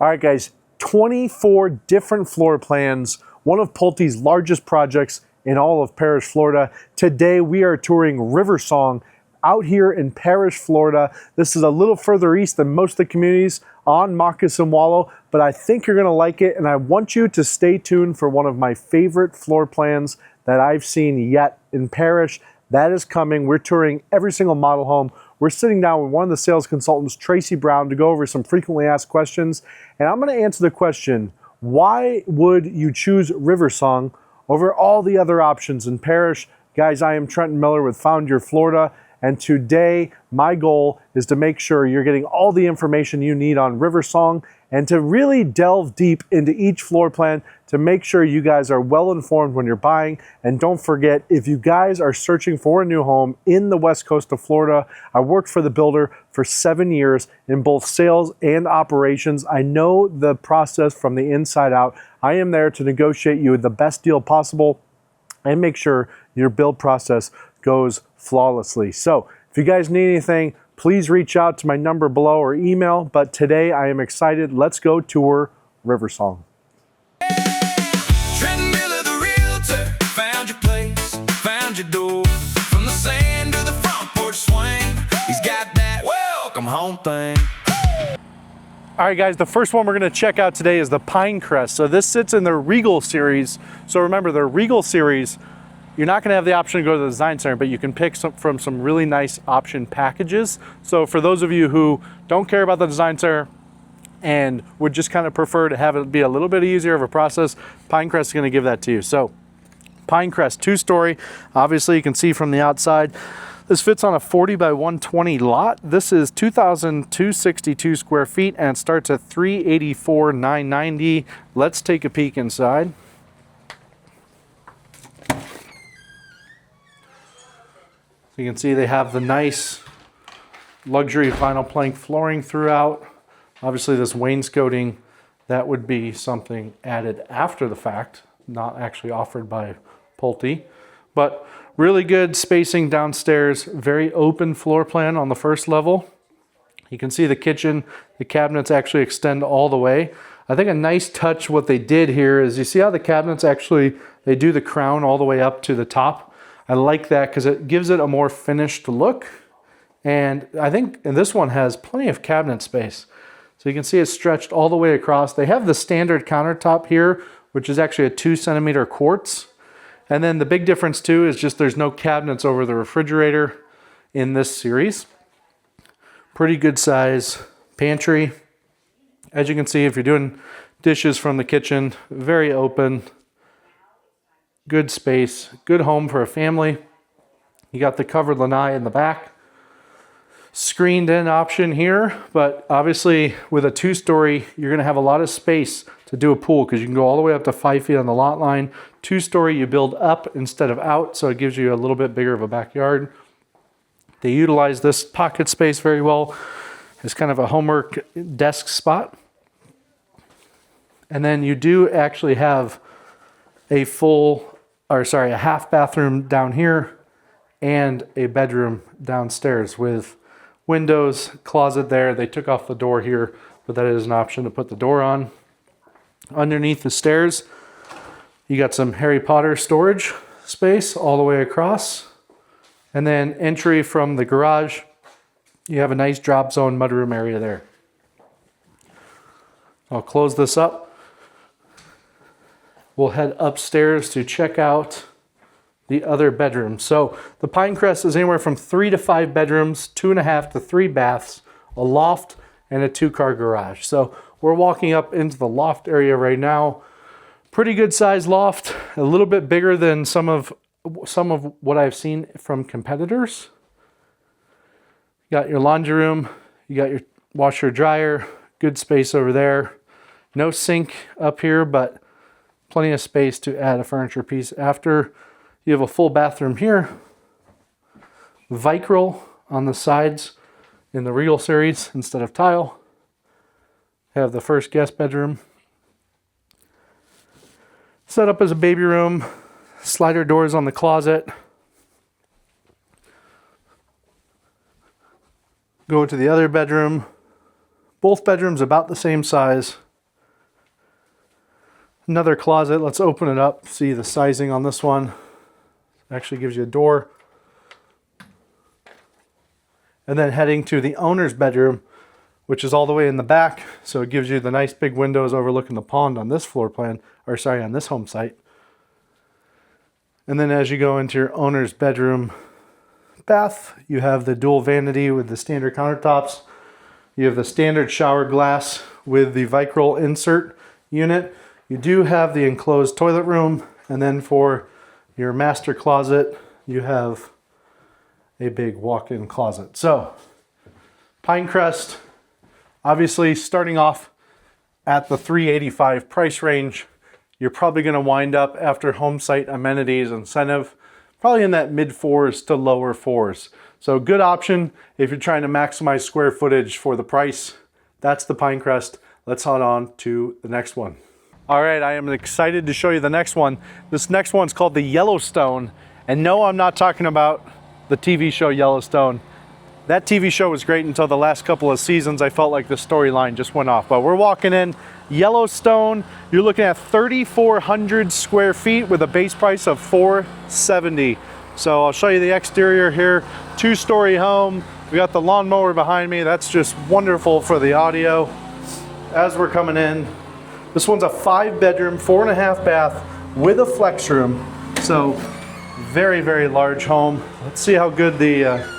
All right, guys, 24 different floor plans, one of Pulte's largest projects in all of Parrish, Florida. Today, we are touring Riversong out here in Parrish, Florida. This is a little further east than most of the communities on Moccasin Wallow, but I think you're gonna like it, and I want you to stay tuned for one of my favorite floor plans that I've seen yet in Parrish. That is coming. We're touring every single model home. We're sitting down with one of the sales consultants, Tracy Brown, to go over some frequently asked questions. And I'm gonna answer the question, why would you choose Riversong over all the other options in Parrish? Guys, I am Trenton Miller with Found Your Florida. And today, my goal is to make sure you're getting all the information you need on Riversong and to really delve deep into each floor plan to make sure you guys are well informed when you're buying. And don't forget, if you guys are searching for a new home in the west coast of Florida, I worked for the builder for 7 years in both sales and operations. I know the process from the inside out. I am there to negotiate you the best deal possible and make sure your build process goes flawlessly. So if you guys need anything, please reach out to my number below or email. But today I am excited. Let's go tour Riversong. Trenton Miller, the realtor, found your place, found your door. From the sand to the front porch swing, he's got that welcome home thing. All right, guys, the first one we're gonna check out today is the Pinerest. So this sits in the Regal series. So remember, the Regal series, you're not gonna have the option to go to the design center, but you can pick from some really nice option packages. So for those of you who don't care about the design center and would just kind of prefer to have it be a little bit easier of a process, Pinerest is gonna give that to you. So Pinerest, 2-story. Obviously you can see from the outside, this fits on a 40 by 120 lot. This is 2,262 square feet and it starts at $384,990. Let's take a peek inside. You can see they have the nice luxury vinyl plank flooring throughout. Obviously this wainscoting, that would be something added after the fact, not actually offered by Pulte. But really good spacing downstairs, very open floor plan on the first level. You can see the kitchen, the cabinets actually extend all the way. I think a nice touch what they did here is you see how the cabinets actually, they do the crown all the way up to the top. I like that because it gives it a more finished look. And I think this one has plenty of cabinet space. So you can see it's stretched all the way across. They have the standard countertop here, which is actually a 2-centimeter quartz. And then the big difference too is just there's no cabinets over the refrigerator in this series. Pretty good size pantry. As you can see, if you're doing dishes from the kitchen, very open. Good space, good home for a family. You got the covered lanai in the back. Screened in option here, but obviously with a 2-story, you're gonna have a lot of space to do a pool because you can go all the way up to 5 feet on the lot line. 2-story, you build up instead of out, so it gives you a little bit bigger of a backyard. They utilize this pocket space very well. It's kind of a homework desk spot. And then you do actually have a a half bathroom down here and a bedroom downstairs with windows, closet there. They took off the door here, but that is an option to put the door on. Underneath the stairs, you got some Harry Potter storage space all the way across. And then entry from the garage, you have a nice drop zone mudroom area there. I'll close this up. We'll head upstairs to check out the other bedroom. So the Pinerest is anywhere from 3 to 5 bedrooms, 2.5 to 3 baths, a loft, and a 2-car garage. So we're walking up into the loft area right now. Pretty good size loft, a little bit bigger than some of what I've seen from competitors. You got your laundry room, you got your washer dryer, good space over there. No sink up here, but plenty of space to add a furniture piece after. You have a full bathroom here. Vicryl on the sides in the Regal series instead of tile. Have the first guest bedroom. Set up as a baby room. Slider doors on the closet. Go to the other bedroom. Both bedrooms about the same size. Another closet. Let's open it up. See the sizing on this one. Actually gives you a door. And then heading to the owner's bedroom, which is all the way in the back. So it gives you the nice big windows overlooking the pond on this floor plan, or sorry, on this home site. And then as you go into your owner's bedroom bath, you have the dual vanity with the standard countertops. You have the standard shower glass with the Vicryl insert unit. You do have the enclosed toilet room, and then for your master closet, you have a big walk-in closet. So, Pinecrest, obviously starting off at the $385 price range, you're probably going to wind up after home site amenities incentive, probably in that mid fours to lower fours. So good option if you're trying to maximize square footage for the price. That's the Pinecrest. Let's head on to the next one. All right, I am excited to show you the next one. This next one's called the Yellowstone. And no, I'm not talking about the TV show Yellowstone. That TV show was great until the last couple of seasons. I felt like the storyline just went off. But we're walking in Yellowstone. You're looking at 3,400 square feet with a base price of $470. So I'll show you the exterior here. 2-story home. We got the lawnmower behind me. That's just wonderful for the audio. As we're coming in, this one's a 5-bedroom, 4.5 bath with a flex room. So very, very large home. Let's see how good the,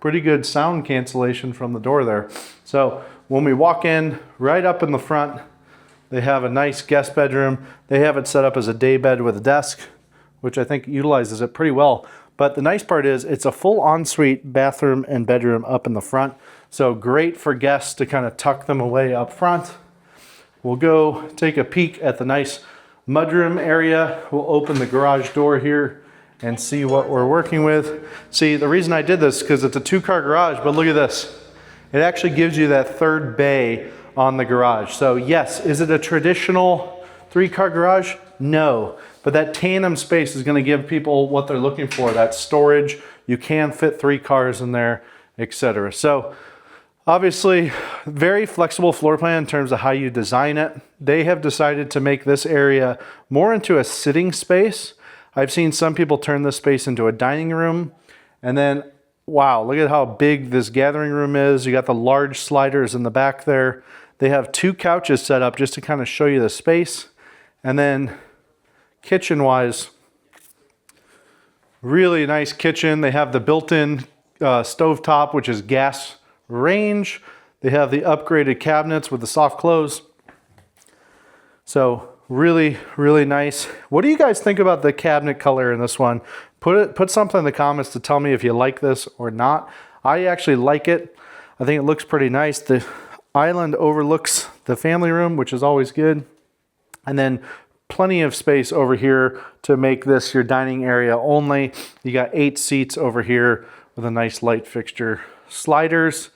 pretty good sound cancellation from the door there. So when we walk in, right up in the front, they have a nice guest bedroom. They have it set up as a day bed with a desk, which I think utilizes it pretty well. But the nice part is it's a full ensuite bathroom and bedroom up in the front. So great for guests to kind of tuck them away up front. We'll go take a peek at the nice mudroom area. We'll open the garage door here and see what we're working with. See, the reason I did this is because it's a 2-car garage, but look at this. It actually gives you that third bay on the garage. So yes, is it a traditional 3-car garage? No, but that tandem space is gonna give people what they're looking for, that storage. You can fit 3 cars in there, etc. So obviously, very flexible floor plan in terms of how you design it. They have decided to make this area more into a sitting space. I've seen some people turn this space into a dining room. And then, wow, look at how big this gathering room is. You got the large sliders in the back there. They have 2 couches set up just to kind of show you the space. And then kitchen-wise, really nice kitchen. They have the built-in stovetop, which is gas range. They have the upgraded cabinets with the soft close. So really, really nice. What do you guys think about the cabinet color in this one? Put something in the comments to tell me if you like this or not. I actually like it. I think it looks pretty nice. The island overlooks the family room, which is always good. And then plenty of space over here to make this your dining area only. You got 8 seats over here with a nice light fixture. Sliders,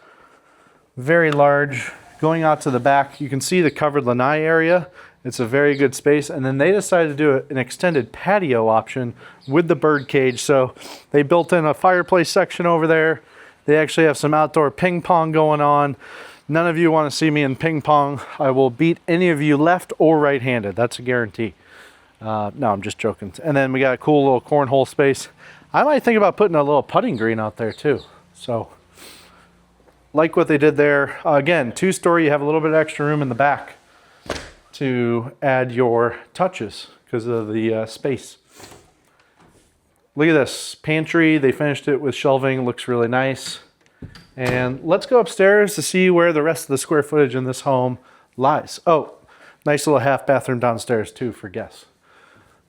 very large. Going out to the back, you can see the covered lanai area. It's a very good space. And then they decided to do an extended patio option with the bird cage. So they built in a fireplace section over there. They actually have some outdoor ping pong going on. None of you want to see me in ping pong. I will beat any of you left or right-handed. That's a guarantee. No, I'm just joking. And then we got a cool little cornhole space. I might think about putting a little putting green out there too. So like what they did there. Again, 2-story, you have a little bit extra room in the back to add your touches because of the space. Look at this pantry. They finished it with shelving. Looks really nice. And let's go upstairs to see where the rest of the square footage in this home lies. Oh, nice little half bathroom downstairs too for guests.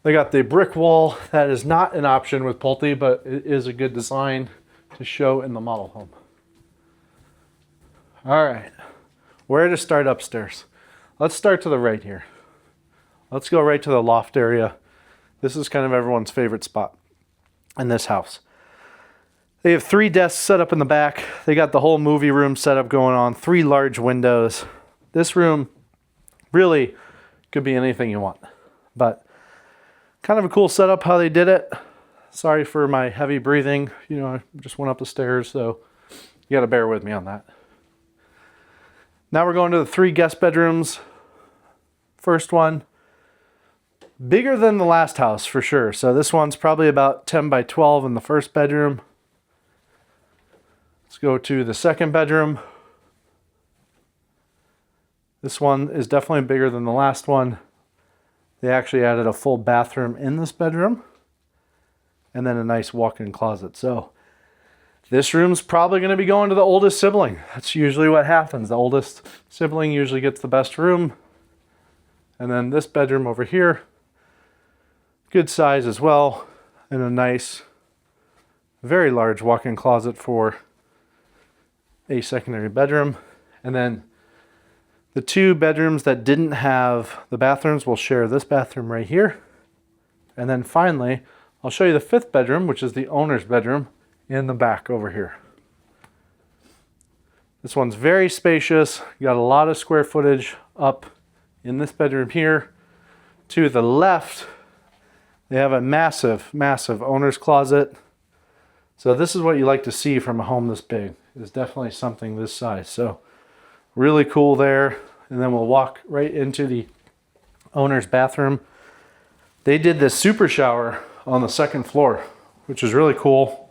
They got the brick wall. That is not an option with Pulte, but it is a good design to show in the model home. All right, where to start upstairs? Let's start to the right here. Let's go right to the loft area. This is kind of everyone's favorite spot in this house. They have 3 desks set up in the back. They got the whole movie room set up going on, 3 large windows. This room really could be anything you want, but kind of a cool setup how they did it. Sorry for my heavy breathing. You know, I just went up the stairs, so you got to bear with me on that. Now we're going to the 3 guest bedrooms. First one, bigger than the last house for sure. So this one's probably about 10 by 12 in the first bedroom. Let's go to the second bedroom. This one is definitely bigger than the last one. They actually added a full bathroom in this bedroom and then a nice walk-in closet. So this room's probably going to be going to the oldest sibling. That's usually what happens. The oldest sibling usually gets the best room. And then this bedroom over here, good size as well, and a nice, very large walk-in closet for a secondary bedroom. And then the two bedrooms that didn't have the bathrooms will share this bathroom right here. And then finally, I'll show you the fifth bedroom, which is the owner's bedroom in the back over here. This one's very spacious. You got a lot of square footage up in this bedroom here. To the left, they have a massive, massive owner's closet. So this is what you like to see from a home this big. It's definitely something this size. So really cool there. And then we'll walk right into the owner's bathroom. They did this super shower on the second floor, which is really cool.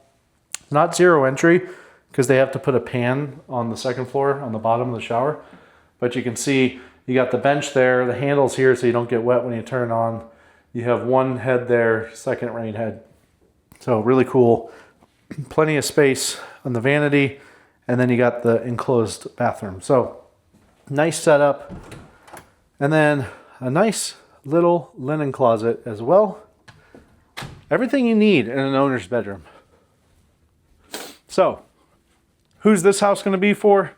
Not zero entry because they have to put a pan on the second floor on the bottom of the shower. But you can see you got the bench there, the handle's here so you don't get wet when you turn it on. You have one head there, second rain head. So really cool. Plenty of space on the vanity. And then you got the enclosed bathroom. So nice setup. And then a nice little linen closet as well. Everything you need in an owner's bedroom. So, who's this house going to be for?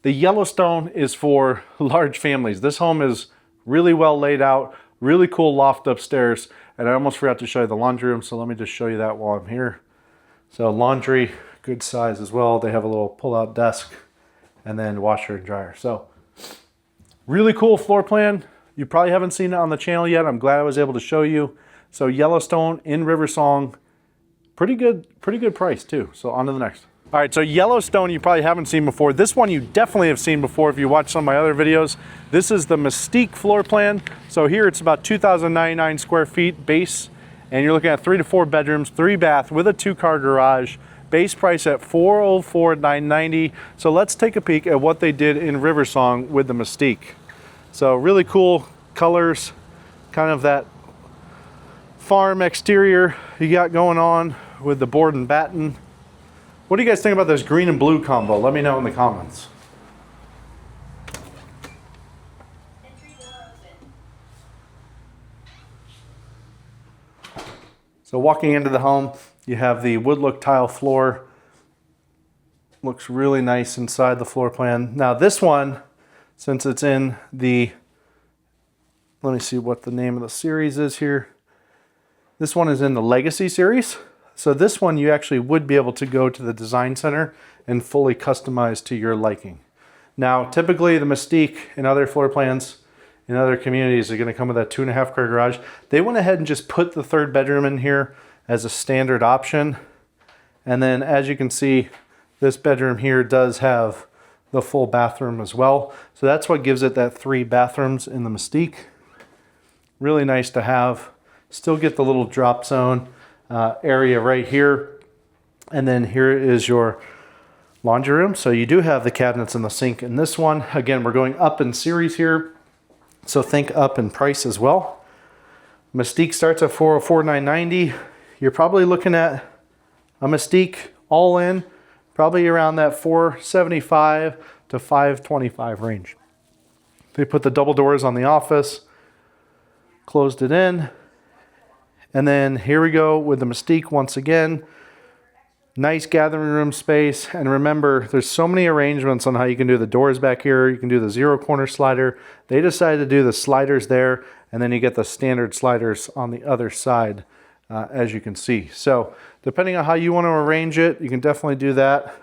The Yellowstone is for large families. This home is really well laid out, really cool loft upstairs, and I almost forgot to show you the laundry room, so let me just show you that while I'm here. So laundry, good size as well. They have a little pull-out desk and then washer and dryer. So, really cool floor plan. You probably haven't seen it on the channel yet. I'm glad I was able to show you. So Yellowstone in Riversong, pretty good price too. So on to the next. All right, so Yellowstone you probably haven't seen before. This one you definitely have seen before if you watch some of my other videos. This is the Mystique floor plan. So here it's about 2,099 square feet base, and you're looking at 3 to 4 bedrooms, 3 bath with a 2-car garage. Base price at $404,990. So let's take a peek at what they did in Riversong with the Mystique. So really cool colors, kind of that farm exterior you got going on with the board and batten. What do you guys think about this green and blue combo? Let me know in the comments. So walking into the home, you have the wood look tile floor. Looks really nice inside the floor plan. Now this one, since it's in the, let me see what the name of the series is here. This one is in the Legacy series. So this one you actually would be able to go to the design center and fully customize to your liking. Now, typically the Mystique and other floor plans in other communities are gonna come with that 2.5-car garage. They went ahead and just put the 3rd bedroom in here as a standard option. And then as you can see, this bedroom here does have the full bathroom as well. So that's what gives it that 3 bathrooms in the Mystique. Really nice to have. Still get the little drop zone area right here. And then here is your laundry room. So you do have the cabinets and the sink in this one. Again, we're going up in series here. So think up in price as well. Mystique starts at $404,990. You're probably looking at a Mystique all in, probably around that $475 to $525 range. They put the double doors on the office, closed it in. And then here we go with the Mystique once again. Nice gathering room space. And remember, there's so many arrangements on how you can do the doors back here. You can do the 0 corner slider. They decided to do the sliders there, and then you get the standard sliders on the other side, as you can see. So depending on how you want to arrange it, you can definitely do that.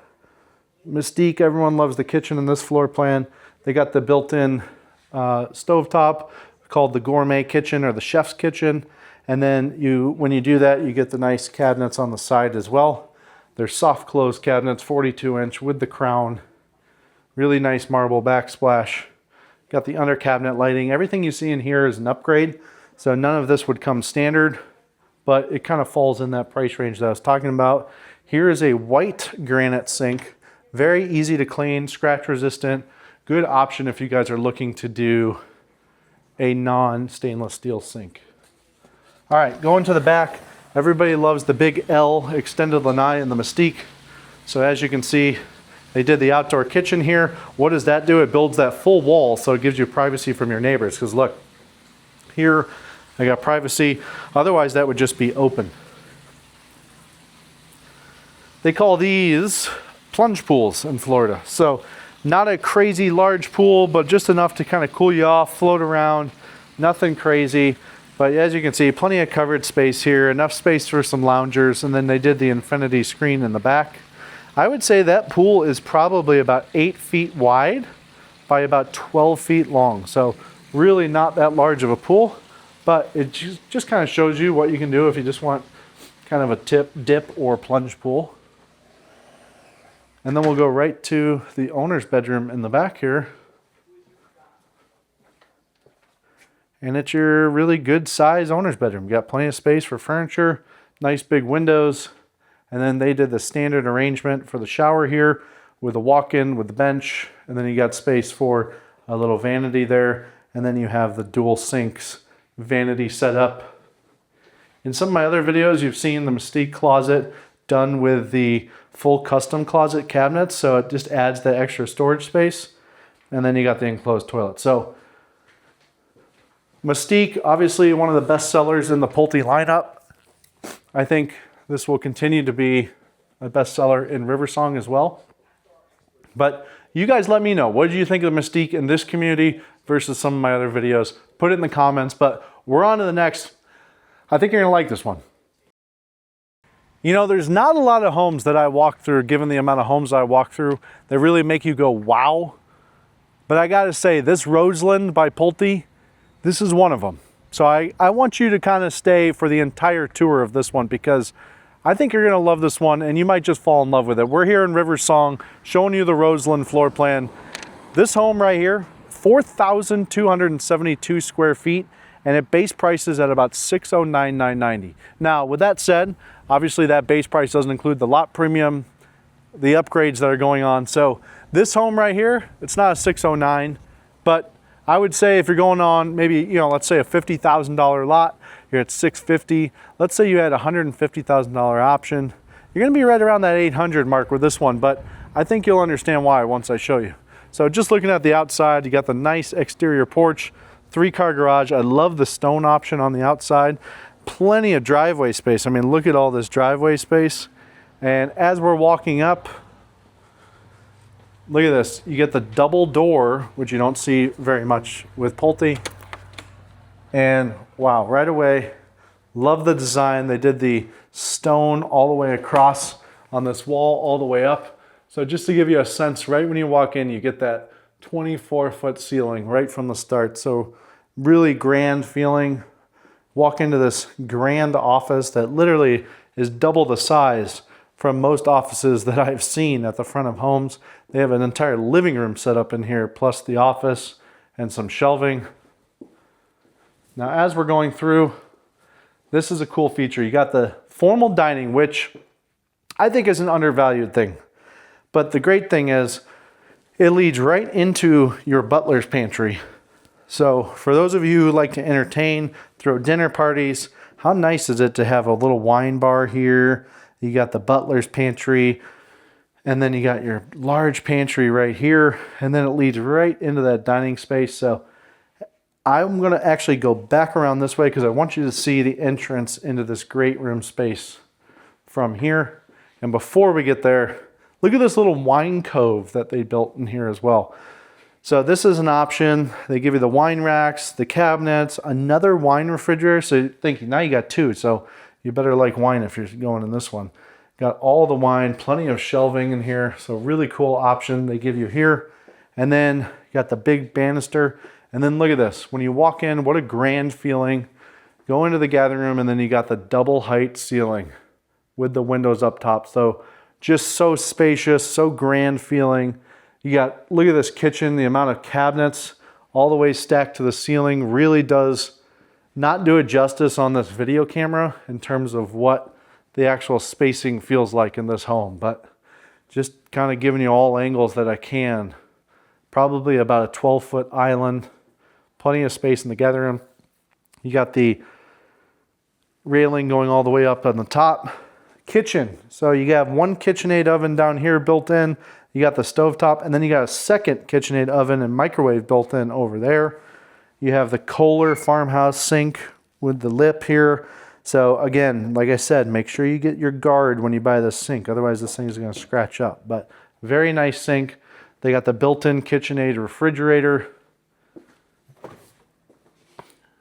Mystique, everyone loves the kitchen in this floor plan. They got the built-in stovetop called the gourmet kitchen or the chef's kitchen. And then when you do that, you get the nice cabinets on the side as well. They're soft close cabinets, 42-inch with the crown. Really nice marble backsplash. Got the under cabinet lighting. Everything you see in here is an upgrade. So none of this would come standard, but it kind of falls in that price range that I was talking about. Here is a white granite sink. Very easy to clean, scratch resistant. Good option if you guys are looking to do a non-stainless steel sink. All right, going to the back. Everybody loves the big L extended lanai in the Mystique. So as you can see, they did the outdoor kitchen here. What does that do? It builds that full wall, so it gives you privacy from your neighbors. Because look, here I got privacy. Otherwise, that would just be open. They call these plunge pools in Florida. So not a crazy large pool, but just enough to kind of cool you off, float around, nothing crazy. But as you can see, plenty of covered space here, enough space for some loungers, and then they did the infinity screen in the back. I would say that pool is probably about 8 feet wide by about 12 feet long. So really not that large of a pool, but it just kind of shows you what you can do if you just want kind of a dip or plunge pool. And then we'll go right to the owner's bedroom in the back here. And it's your really good size owner's bedroom. You got plenty of space for furniture, nice big windows. And then they did the standard arrangement for the shower here with a walk-in with the bench. And then you got space for a little vanity there. And then you have the dual sinks vanity set up. In some of my other videos, you've seen the Mystique closet done with the full custom closet cabinets, so it just adds the extra storage space. And then you got the enclosed toilet. So Mystique, obviously one of the best sellers in the Pulte lineup. I think this will continue to be a bestseller in Riversong as well. But you guys let me know, what did you think of the Mystique in this community versus some of my other videos? Put it in the comments, but we're on to the next. I think you're gonna like this one. You know, there's not a lot of homes that I walk through, given the amount of homes I walk through, that really make you go, wow. But I gotta say, this Roseland by Pulte, this is one of them. So I want you to kind of stay for the entire tour of this one, because I think you're gonna love this one and you might just fall in love with it. We're here in Riversong, showing you the Roseland floor plan. This home right here, 4,272 square feet, and it base prices at about $609,990. Now, with that said, obviously that base price doesn't include the lot premium, the upgrades that are going on. So this home right here, it's not a 609, but I would say if you're going on maybe, you know, let's say a $50,000 lot, you're at 650. Let's say you had a $150,000 option. You're gonna be right around that 800 mark with this one, but I think you'll understand why once I show you. So just looking at the outside, you got the nice exterior porch, 3-car garage. I love the stone option on the outside. Plenty of driveway space. I mean, look at all this driveway space. And as we're walking up, look at this. You get the double door, which you don't see very much with Pulte. And wow, right away, love the design. They did the stone all the way across on this wall, all the way up. So just to give you a sense, right when you walk in, you get that 24-foot ceiling right from the start. So really grand feeling. Walk into this grand office that literally is double the size from most offices that I've seen at the front of homes. They have an entire living room set up in here, plus the office and some shelving. Now, as we're going through, this is a cool feature. You got the formal dining, which I think is an undervalued thing. But the great thing is, it leads right into your butler's pantry. So for those of you who like to entertain, throw dinner parties, how nice is it to have a little wine bar here? You got the butler's pantry, and then you got your large pantry right here, and then it leads right into that dining space. So I'm gonna actually go back around this way because I want you to see the entrance into this great room space from here. And before we get there, look at this little wine cove that they built in here as well. So this is an option. They give you the wine racks, the cabinets, another wine refrigerator. So think now you got 2. So you better like wine if you're going in this one. Got all the wine, plenty of shelving in here. So really cool option they give you here. And then you got the big banister. And then look at this. When you walk in, what a grand feeling. Go into the gathering room, and then you got the double height ceiling with the windows up top. So just so spacious, so grand feeling. You got, look at this kitchen, the amount of cabinets, all the way stacked to the ceiling. Really does not do it justice on this video camera in terms of what the actual spacing feels like in this home, but just kind of giving you all angles that I can. Probably about a 12-foot island, plenty of space in the gathering room. You got the railing going all the way up on the top. Kitchen, so you have one KitchenAid oven down here built in. You got the stovetop, and then you got a second KitchenAid oven and microwave built in over there. You have the Kohler farmhouse sink with the lip here. So again, like I said, make sure you get your guard when you buy this sink. Otherwise, this thing is going to scratch up. But very nice sink. They got the built-in KitchenAid refrigerator.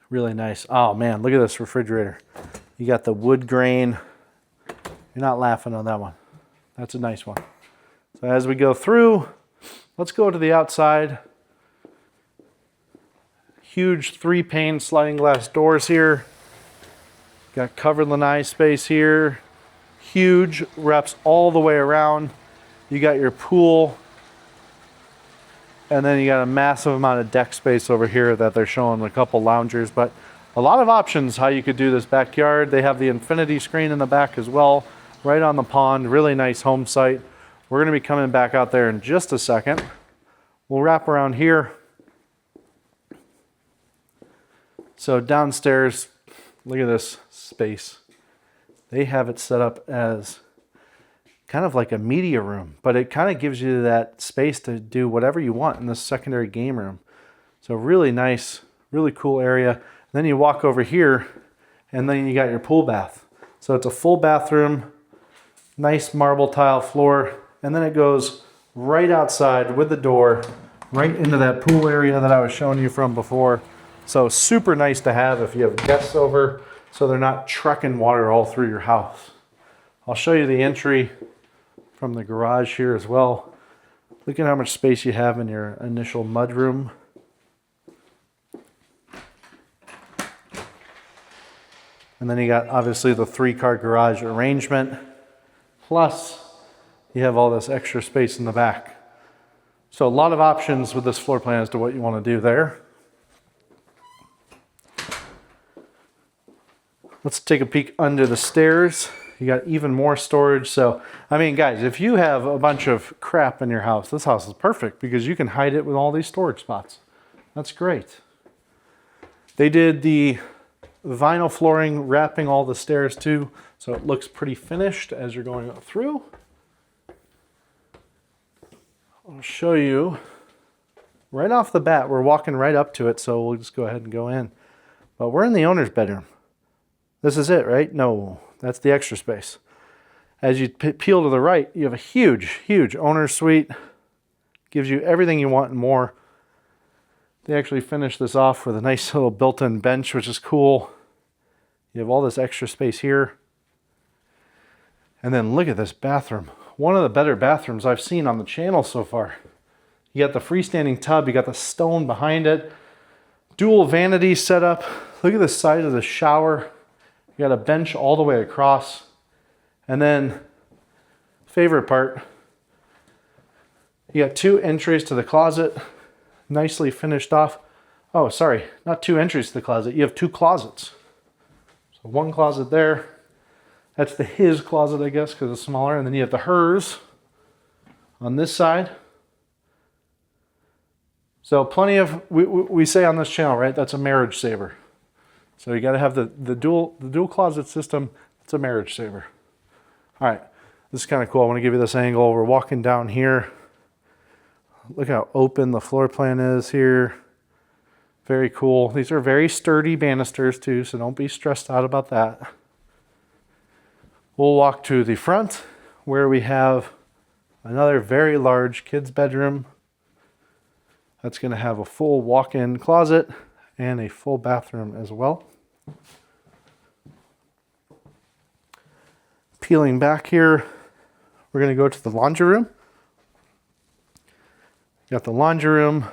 Really nice. Oh man, look at this refrigerator. You got the wood grain. You're not laughing on that one. That's a nice one. So as we go through, let's go to the outside. Huge 3-pane sliding glass doors here. Got covered lanai space here. Huge, wraps all the way around. You got your pool. And then you got a massive amount of deck space over here that they're showing, a couple loungers, but a lot of options how you could do this backyard. They have the infinity screen in the back as well, right on the pond. Really nice home site. We're gonna be coming back out there in just a second. We'll wrap around here. So downstairs, look at this space. They have it set up as kind of like a media room, but it kind of gives you that space to do whatever you want in this secondary game room. So really nice, really cool area. Then you walk over here and then you got your pool bath. So it's a full bathroom, nice marble tile floor, and then it goes right outside with the door, right into that pool area that I was showing you from before. So super nice to have if you have guests over, so they're not trucking water all through your house. I'll show you the entry from the garage here as well. Look at how much space you have in your initial mudroom. And then you got obviously the 3-car garage arrangement. Plus you have all this extra space in the back. So a lot of options with this floor plan as to what you want to do there. Let's take a peek under the stairs. You got even more storage. So, I mean, guys, if you have a bunch of crap in your house, this house is perfect because you can hide it with all these storage spots. That's great. They did the vinyl flooring wrapping all the stairs too, so it looks pretty finished as you're going up through. I'll show you right off the bat. We're walking right up to it, so we'll just go ahead and go in. But we're in the owner's bedroom. This is it, right? No, that's the extra space. As you peel to the right, you have a huge, huge owner's suite. Gives you everything you want and more. They actually finished this off with a nice little built-in bench, which is cool. You have all this extra space here. And then look at this bathroom. One of the better bathrooms I've seen on the channel so far. You got the freestanding tub, you got the stone behind it. Dual vanity setup. Look at the size of the shower. You got a bench all the way across. And then, favorite part, you got 2 entries to the closet, nicely finished off. Oh, sorry, not 2 entries to the closet. You have 2 closets. So 1 closet there. That's the his closet, I guess, because it's smaller. And then you have the hers on this side. So plenty of, we say on this channel, right, that's a marriage saver. So you got to have the dual closet system. It's a marriage saver. All right, this is kind of cool. I want to give you this angle. We're walking down here. Look how open the floor plan is here. Very cool. These are very sturdy banisters too, so don't be stressed out about that. We'll walk to the front where we have another very large kids' bedroom. That's going to have a full walk-in closet and a full bathroom as well. Peeling back here, we're going to go to the laundry room. You got the laundry room,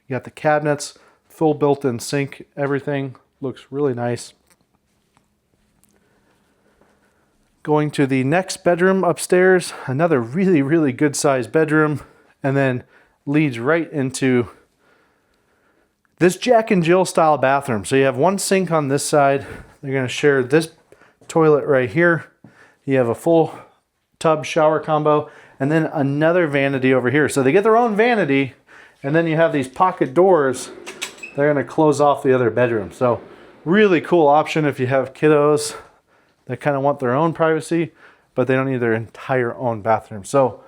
you got the cabinets, full built-in sink, everything looks really nice. Going to the next bedroom upstairs, another really, really good sized bedroom, and then leads right into This Jack and Jill style bathroom. So you have one sink on this side. They're going to share this toilet right here. You have a full tub shower combo and then another vanity over here. So they get their own vanity, and then you have these pocket doors. They're going to close off the other bedroom. So really cool option if you have kiddos that kind of want their own privacy, but they don't need their entire own bathroom. So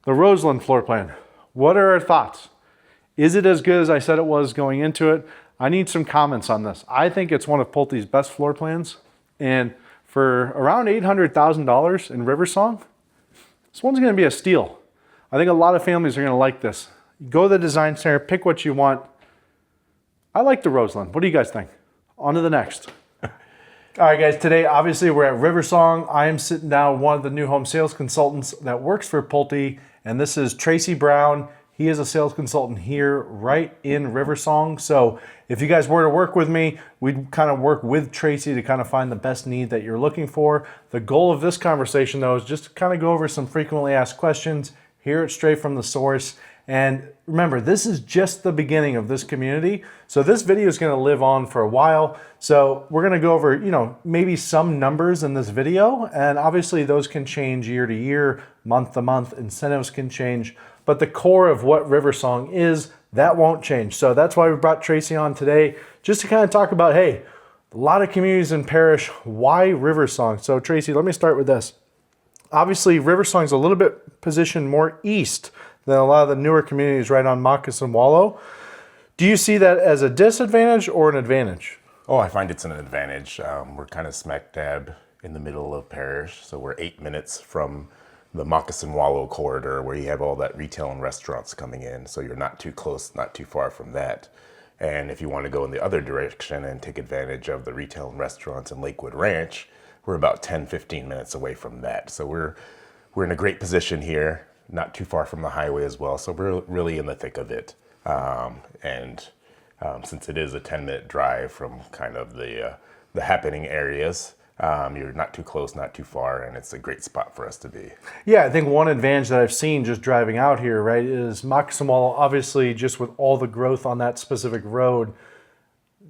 the Roseland floor plan, what are our thoughts? Is it as good as I said it was going into it? I need some comments on this. I think it's one of Pulte's best floor plans. And for around $800,000 in Riversong, this one's gonna be a steal. I think a lot of families are gonna like this. Go to the design center, pick what you want. I like the Roseland. What do you guys think? On to the next. All right, guys, today, obviously, we're at Riversong. I am sitting down with one of the new home sales consultants that works for Pulte, and this is Tracy Brown. He is a sales consultant here right in Riversong. So if you guys were to work with me, we'd kind of work with Tracy to kind of find the best need that you're looking for. The goal of this conversation, though, is just to kind of go over some frequently asked questions, hear it straight from the source. And remember, this is just the beginning of this community. So this video is going to live on for a while. So we're going to go over, maybe some numbers in this video. And obviously those can change year to year, month to month. Incentives can change. But the core of what Riversong is, that won't change. So that's why we brought Tracy on today, just to kind of talk about, hey, a lot of communities in Parrish, why Riversong? So Tracy, let me start with this. Obviously, Riversong's a little bit positioned more east than a lot of the newer communities right on Moccasin Wallow. Do you see that as a disadvantage or an advantage? Oh, I find it's an advantage. We're kind of smack dab in the middle of Parrish, so we're 8 minutes from the Moccasin Wallow corridor where you have all that retail and restaurants coming in. So you're not too close, not too far from that. And if you want to go in the other direction and take advantage of the retail and restaurants in Lakewood Ranch, we're about 10, 15 minutes away from that. So we're in a great position here, not too far from the highway as well. So we're really in the thick of it. Since it is a 10-minute drive from kind of the happening areas, you're not too close, not too far, and it's a great spot for us to be. Yeah, I think one advantage that I've seen just driving out here, right, is Moccasin Wallow, obviously just with all the growth on that specific road,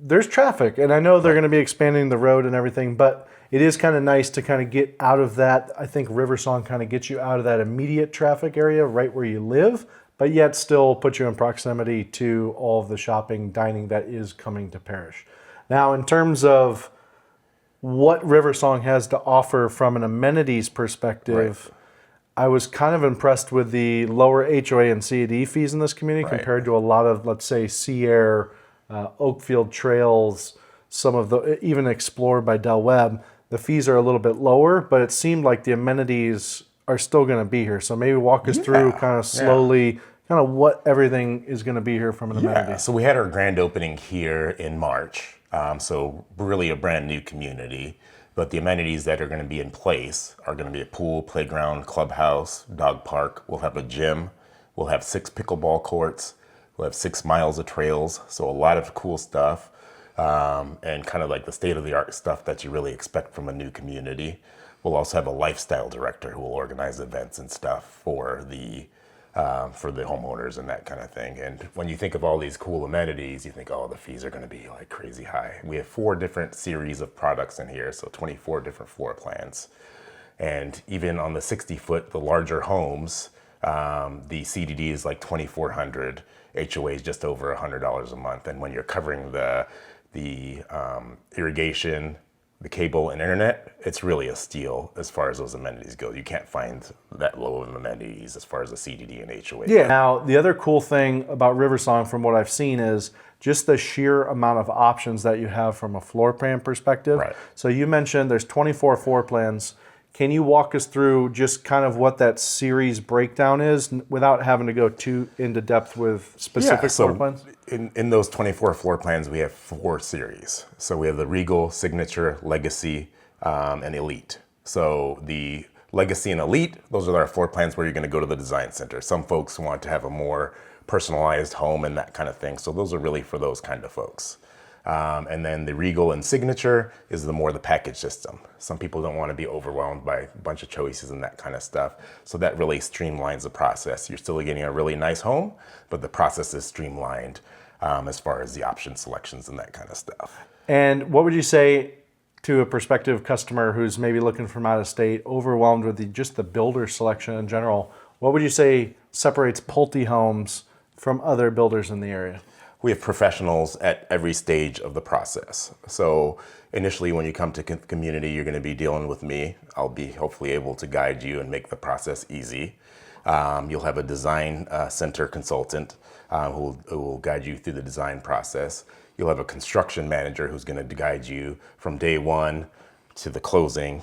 there's traffic. And I know they're going to be expanding the road and everything, but it is kind of nice to kind of get out of that. I think Riversong kind of gets you out of that immediate traffic area right where you live, but yet still put you in proximity to all of the shopping, dining that is coming to Parrish. Now, in terms of what Riversong has to offer from an amenities perspective, right, I was kind of impressed with the lower HOA and CDD fees in this community, right, compared to a lot of, let's say, Sea Air, Oakfield Trails, some of the, even Explore by Del Webb. The fees are a little bit lower, but it seemed like the amenities are still going to be here. So maybe walk us through kind of slowly, kind of what everything is going to be here from an amenity. So we had our grand opening here in March. So really a brand new community, but the amenities that are going to be in place are going to be a pool, playground, clubhouse, dog park. We'll have a gym. We'll have 6 pickleball courts. We'll have 6 miles of trails. So a lot of cool stuff, and kind of like the state-of-the-art stuff that you really expect from a new community. We'll also have a lifestyle director who will organize events and stuff for the homeowners and that kind of thing. And when you think of all these cool amenities, you think, oh, the fees are going to be like crazy high. We have 4 different series of products in here, so 24 different floor plans. And even on the 60-foot, the larger homes, the CDD is like $2,400. HOA is just over $100 a month. And when you're covering the irrigation, the cable and internet, it's really a steal as far as those amenities go. You can't find that low of amenities as far as the CDD and HOA. Yeah. Now, the other cool thing about Riversong from what I've seen is just the sheer amount of options that you have from a floor plan perspective. Right. So you mentioned there's 24 floor plans. Can you walk us through just kind of what that series breakdown is without having to go too into depth with specific floor plans? In those 24 floor plans, we have 4 series. So we have the Regal, Signature, Legacy, and Elite. So the Legacy and Elite, those are our floor plans where you're going to go to the design center. Some folks want to have a more personalized home and that kind of thing. So those are really for those kind of folks. And then the Regal and Signature is the package system. Some people don't want to be overwhelmed by a bunch of choices and that kind of stuff. So that really streamlines the process. You're still getting a really nice home, but the process is streamlined. as far as the option selections and that kind of stuff. And what would you say to a prospective customer who's maybe looking from out of state, overwhelmed with just the builder selection in general? What would you say separates Pulte Homes from other builders in the area? We have professionals at every stage of the process. So initially when you come to community, you're going to be dealing with me. I'll be hopefully able to guide you and make the process easy. You'll have a design center consultant who will guide you through the design process. You'll have a construction manager who's going to guide you from day one to the closing.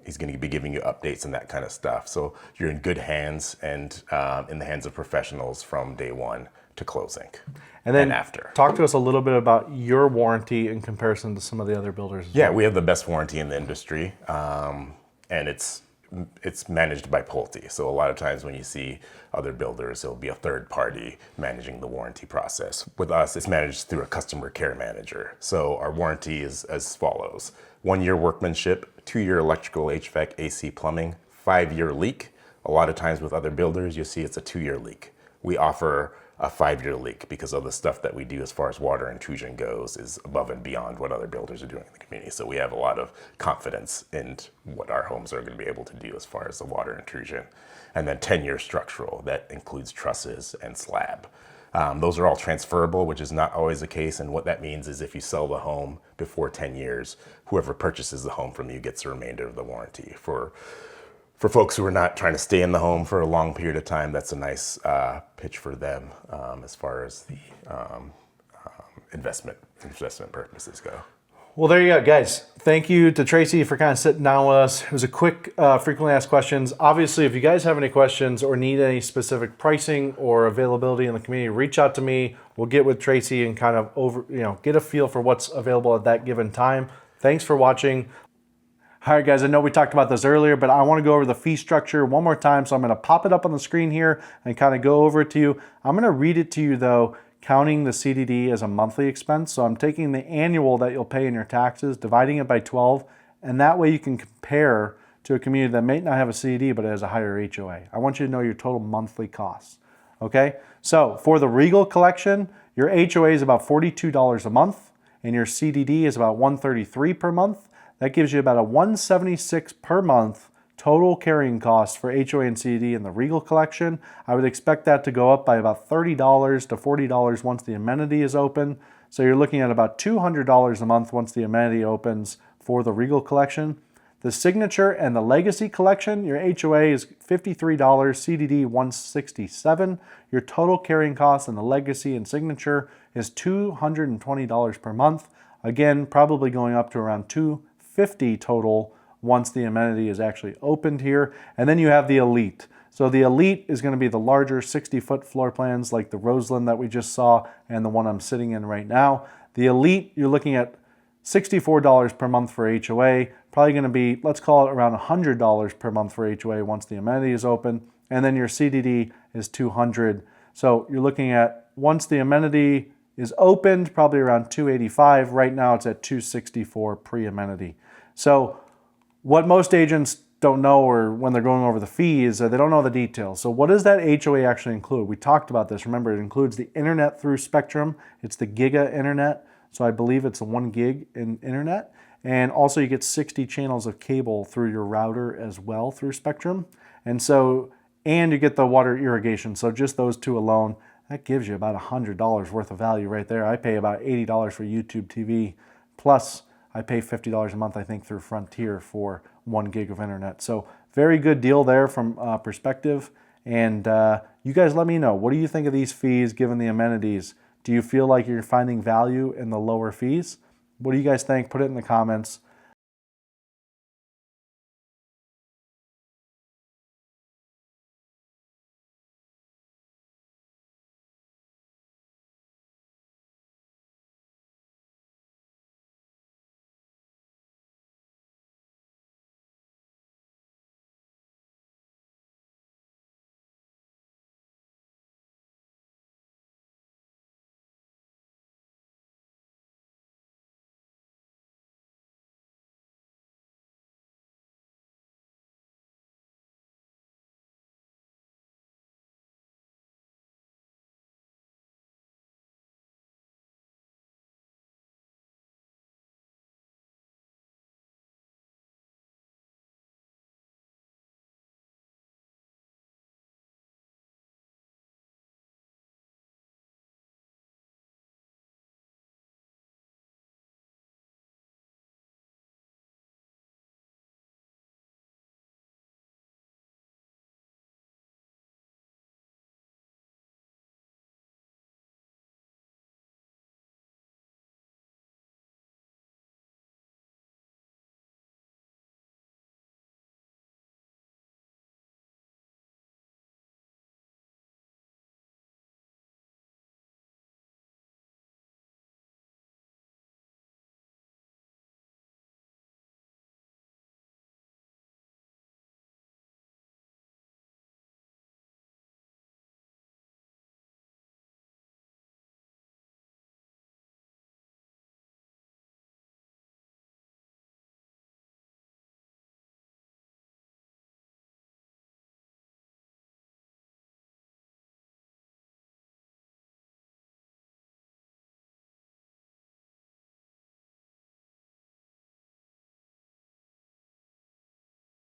He's going to be giving you updates and that kind of stuff. So you're in good hands and in the hands of professionals from day one to closing. And then after. Talk to us a little bit about your warranty in comparison to some of the other builders. Yeah, we have the best warranty in the industry, and it's managed by Pulte. So a lot of times when you see other builders, it'll be a third party managing the warranty process. With us, it's managed through a customer care manager. So our warranty is as follows: 1 year workmanship, 2 year electrical, HVAC, AC, plumbing, 5 year leak. A lot of times with other builders, you'll see it's a 2 year leak. We offer a 5 year leak because of the stuff that we do as far as water intrusion goes is above and beyond what other builders are doing in the community. So we have a lot of confidence in what our homes are going to be able to do as far as the water intrusion. And then 10 year structural, that includes trusses and slab. Those are all transferable, which is not always the case. And what that means is if you sell the home before 10 years, whoever purchases the home from you gets the remainder of the warranty. For folks who are not trying to stay in the home for a long period of time, that's a nice pitch for them as far as the investment purposes go. Well, there you go, guys. Thank you to Tracy for kind of sitting down with us. It was a quick, frequently asked questions. Obviously, if you guys have any questions or need any specific pricing or availability in the community, reach out to me. We'll get with Tracy and kind of get a feel for what's available at that given time. Thanks for watching. All right, guys, I know we talked about this earlier, but I want to go over the fee structure one more time. So I'm going to pop it up on the screen here and kind of go over it to you. I'm going to read it to you, though, counting the CDD as a monthly expense. So I'm taking the annual that you'll pay in your taxes, dividing it by 12, and that way you can compare to a community that may not have a CDD, but it has a higher HOA. I want you to know your total monthly costs, okay? So for the Regal collection, your HOA is about $42 a month, and your CDD is about $133 per month. That gives you about a $176 per month total carrying cost for HOA and CDD in the Regal collection. I would expect that to go up by about $30 to $40 once the amenity is open. So you're looking at about $200 a month once the amenity opens for the Regal collection. The Signature and the Legacy collection, your HOA is $53, CDD $167. Your total carrying cost in the Legacy and Signature is $220 per month. Again, probably going up to around $250 total once the amenity is actually opened here. And then you have the Elite. So the Elite is going to be the larger 60-foot floor plans like the Roseland that we just saw and the one I'm sitting in right now. The Elite, you're looking at $64 per month for HOA, probably going to be, let's call it around $100 per month for HOA once the amenity is open. And then your CDD is $200. So you're looking at, once the amenity is opened, probably around $285. Right now it's at $264 pre-amenity. So what most agents don't know, or when they're going over the fees, they don't know the details. So what does that HOA actually include? We talked about this. Remember, it includes the internet through Spectrum. It's the Giga internet. So I believe it's a 1 gig in internet. And also you get 60 channels of cable through your router as well through Spectrum. And you get the water irrigation. So just those two alone, that gives you about $100 worth of value right there. I pay about $80 for YouTube TV, plus I pay $50 a month, I think, through Frontier for 1 gig of internet. So very good deal there from perspective. And you guys let me know, what do you think of these fees given the amenities? Do you feel like you're finding value in the lower fees? What do you guys think? Put it in the comments.